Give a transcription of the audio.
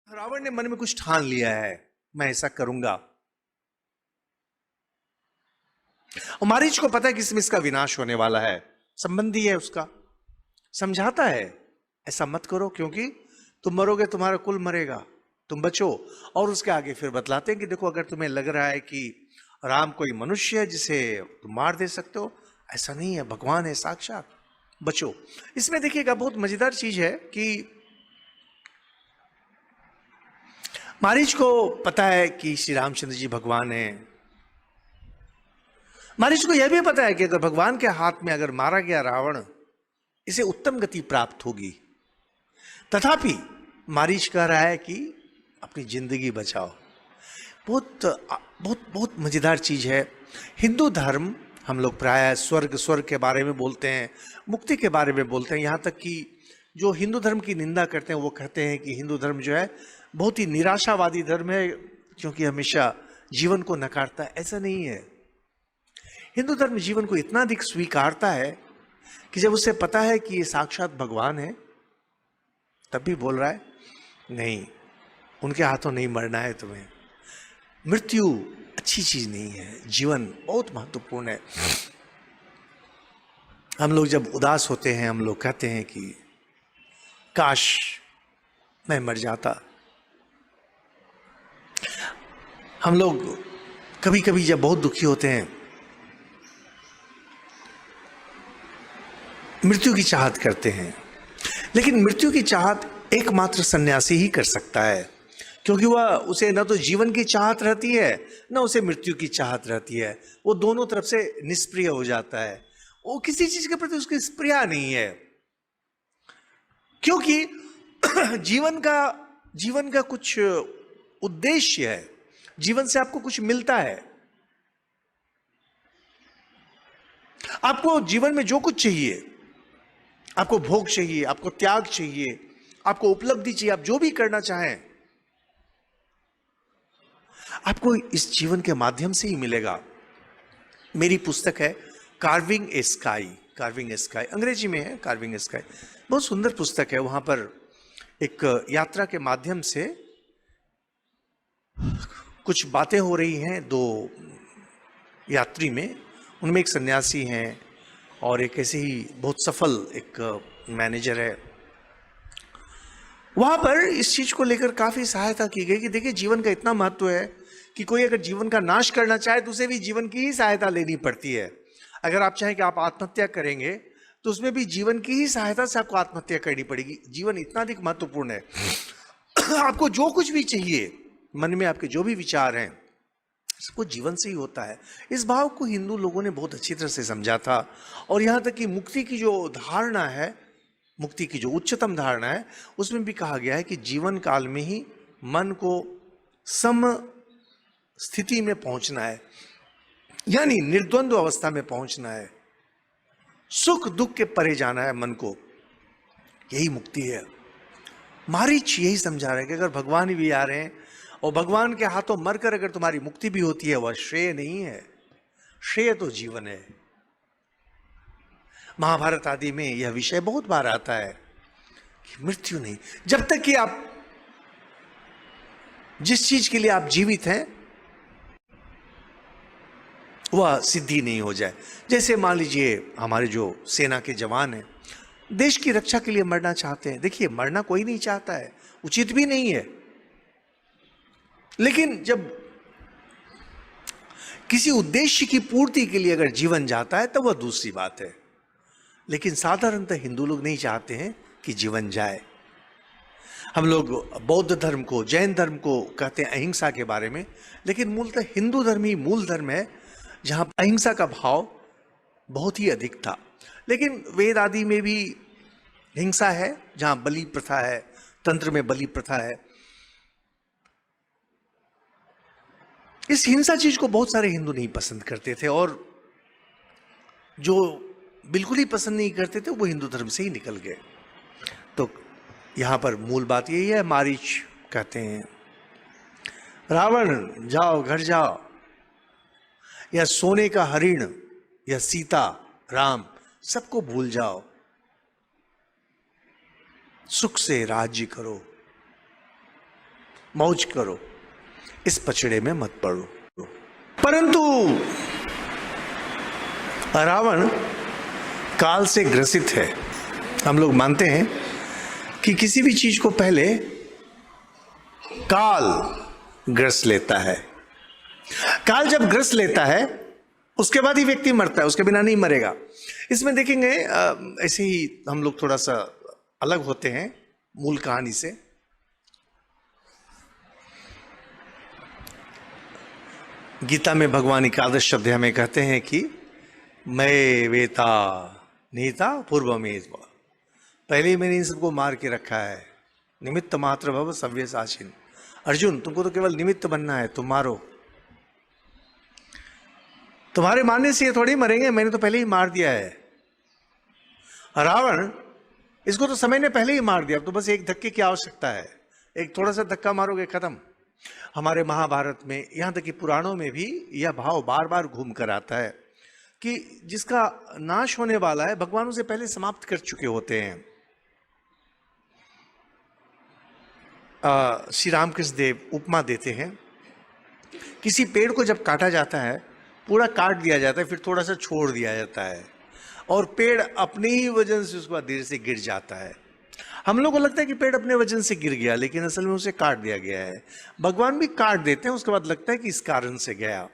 रावण ने मन में कुछ ठान लिया है, मैं ऐसा करूंगा। और मारीच को पता है कि इसमें इसका विनाश होने वाला है, संबंधी है उसका, समझाता है ऐसा मत करो क्योंकि तुम मरोगे, तुम्हारा कुल मरेगा, तुम बचो। और उसके आगे फिर बतलाते हैं कि देखो, अगर तुम्हें लग रहा है कि राम कोई मनुष्य है जिसे तुम मार दे सकते हो, ऐसा नहीं है, भगवान है साक्षात, बचो। इसमें देखिएगा बहुत मजेदार चीज है कि मारीच को पता है कि श्री रामचंद्र जी भगवान है। मारीच को यह भी पता है कि अगर भगवान के हाथ में अगर मारा गया रावण, इसे उत्तम गति प्राप्त होगी। तथापि मारीच कह रहा है कि अपनी जिंदगी बचाओ। बहुत बहुत बहुत मजेदार चीज है। हिंदू धर्म, हम लोग प्राय स्वर्ग स्वर्ग के बारे में बोलते हैं, मुक्ति के बारे में बोलते हैं, यहाँ तक कि जो हिंदू धर्म की निंदा करते हैं वो कहते हैं कि हिंदू धर्म जो है बहुत ही निराशावादी धर्म है, क्योंकि हमेशा जीवन को नकारता है। ऐसा नहीं है। हिंदू धर्म जीवन को इतना अधिक स्वीकारता है कि जब उसे पता है कि ये साक्षात भगवान है, तब भी बोल रहा है नहीं, उनके हाथों नहीं मरना है तुम्हें। मृत्यु अच्छी चीज नहीं है, जीवन बहुत महत्वपूर्ण है। हम लोग जब उदास होते हैं, हम लोग कहते हैं कि काश मैं मर जाता। हम लोग कभी कभी जब बहुत दुखी होते हैं, मृत्यु की चाहत करते हैं। लेकिन मृत्यु की चाहत एकमात्र सन्यासी ही कर सकता है, क्योंकि वह उसे न तो जीवन की चाहत रहती है, न उसे मृत्यु की चाहत रहती है। वो दोनों तरफ से निष्प्रिय हो जाता है, वो किसी चीज के प्रति उसकी स्प्रिया नहीं है, क्योंकि जीवन का कुछ उद्देश्य है, जीवन से आपको कुछ मिलता है। आपको जीवन में जो कुछ चाहिए, आपको भोग चाहिए, आपको त्याग चाहिए, आपको उपलब्धि चाहिए, आप जो भी करना चाहें, आपको इस जीवन के माध्यम से ही मिलेगा। मेरी पुस्तक है कार्विंग ए स्काई, कार्विंग ए स्काई अंग्रेजी में है, कार्विंग ए स्काई बहुत सुंदर पुस्तक है। वहां पर एक यात्रा के माध्यम से कुछ बातें हो रही हैं दो यात्री में, उनमें एक सन्यासी हैं और एक ऐसे ही बहुत सफल एक मैनेजर है। वहां पर इस चीज को लेकर काफी सहायता की गई कि देखिए, जीवन का इतना महत्व है कि कोई अगर जीवन का नाश करना चाहे तो उसे भी जीवन की ही सहायता लेनी पड़ती है। अगर आप चाहें कि आप आत्महत्या करेंगे तो उसमें भी जीवन की ही सहायता से आपको आत्महत्या करनी पड़ेगी। जीवन इतना अधिक महत्वपूर्ण है। आपको जो कुछ भी चाहिए, मन में आपके जो भी विचार हैं, सबको जीवन से ही होता है। इस भाव को हिंदू लोगों ने बहुत अच्छी तरह से समझा था। और यहाँ तक कि मुक्ति की जो धारणा है, मुक्ति की जो उच्चतम धारणा है, उसमें भी कहा गया है कि जीवन काल में ही मन को सम स्थिति में पहुंचना है, यानी निर्द्वंद्व अवस्था में पहुंचना है, सुख दुख के परे जाना है मन को, यही मुक्ति है। मारीच यही समझा रहे हैं कि अगर भगवान भी आ रहे हैं और भगवान के हाथों मरकर अगर तुम्हारी मुक्ति भी होती है, वह श्रेय नहीं है, श्रेय तो जीवन है। महाभारत आदि में यह विषय बहुत बार आता है कि मृत्यु नहीं, जब तक कि आप जिस चीज के लिए आप जीवित हैं वह सिद्धि नहीं हो जाए। जैसे मान लीजिए हमारे जो सेना के जवान हैं, देश की रक्षा के लिए मरना चाहते हैं। देखिए, मरना कोई नहीं चाहता है, उचित भी नहीं है, लेकिन जब किसी उद्देश्य की पूर्ति के लिए अगर जीवन जाता है तो वह दूसरी बात है। लेकिन साधारणतः हिंदू लोग नहीं चाहते हैं कि जीवन जाए। हम लोग बौद्ध धर्म को, जैन धर्म को कहते हैं अहिंसा के बारे में, लेकिन मूलतः हिंदू धर्म ही मूल धर्म है जहां अहिंसा का भाव बहुत ही अधिक था। लेकिन वेद आदि में भी हिंसा है, जहां बलि प्रथा है, तंत्र में बलि प्रथा है। इस हिंसा चीज को बहुत सारे हिंदू नहीं पसंद करते थे, और जो बिल्कुल ही पसंद नहीं करते थे वो हिंदू धर्म से ही निकल गए। तो यहां पर मूल बात यही है। मारीच कहते हैं, रावण जाओ घर जाओ, या सोने का हरिण या सीता राम सबको भूल जाओ, सुख से राज्य करो। मौज करो, इस पचड़े में मत पड़ो। परंतु रावण काल से ग्रसित है। हम लोग मानते हैं कि किसी भी चीज को पहले काल ग्रस लेता है। काल जब ग्रस लेता है उसके बाद ही व्यक्ति मरता है, उसके बिना नहीं मरेगा। इसमें देखेंगे ऐसे ही हम लोग थोड़ा सा अलग होते हैं मूल कहानी से। गीता में भगवान एकादश शब्द हमें कहते हैं कि मैं वेता नीता पूर्व में, पहले ही मैंने इन सबको मार के रखा है। निमित्त मात्र भव सव्य साचिन। अर्जुन, तुमको तो केवल निमित्त बनना है, तुम मारो। तुम्हारे मारने से ये थोड़ी मरेंगे, मैंने तो पहले ही मार दिया है। रावण, इसको तो समय ने पहले ही मार दिया, अब तो बस एक धक्के की आवश्यकता है। एक थोड़ा सा धक्का मारोगे, खत्म। हमारे महाभारत में, यहां तक कि पुराणों में भी यह भाव बार बार घूम कर आता है कि जिसका नाश होने वाला है भगवान उसे पहले समाप्त कर चुके होते हैं। श्री रामकृष्ण देव उपमा देते हैं, किसी पेड़ को जब काटा जाता है, पूरा काट दिया जाता है, फिर थोड़ा सा छोड़ दिया जाता है और पेड़ अपने ही वजन से उसके बाद धीरे से गिर जाता है। हम लोग को लगता है कि पेड़ अपने वजन से गिर गया, लेकिन असल में उसे काट दिया गया है। भगवान भी काट देते हैं, उसके बाद लगता है कि इस कारण से गया।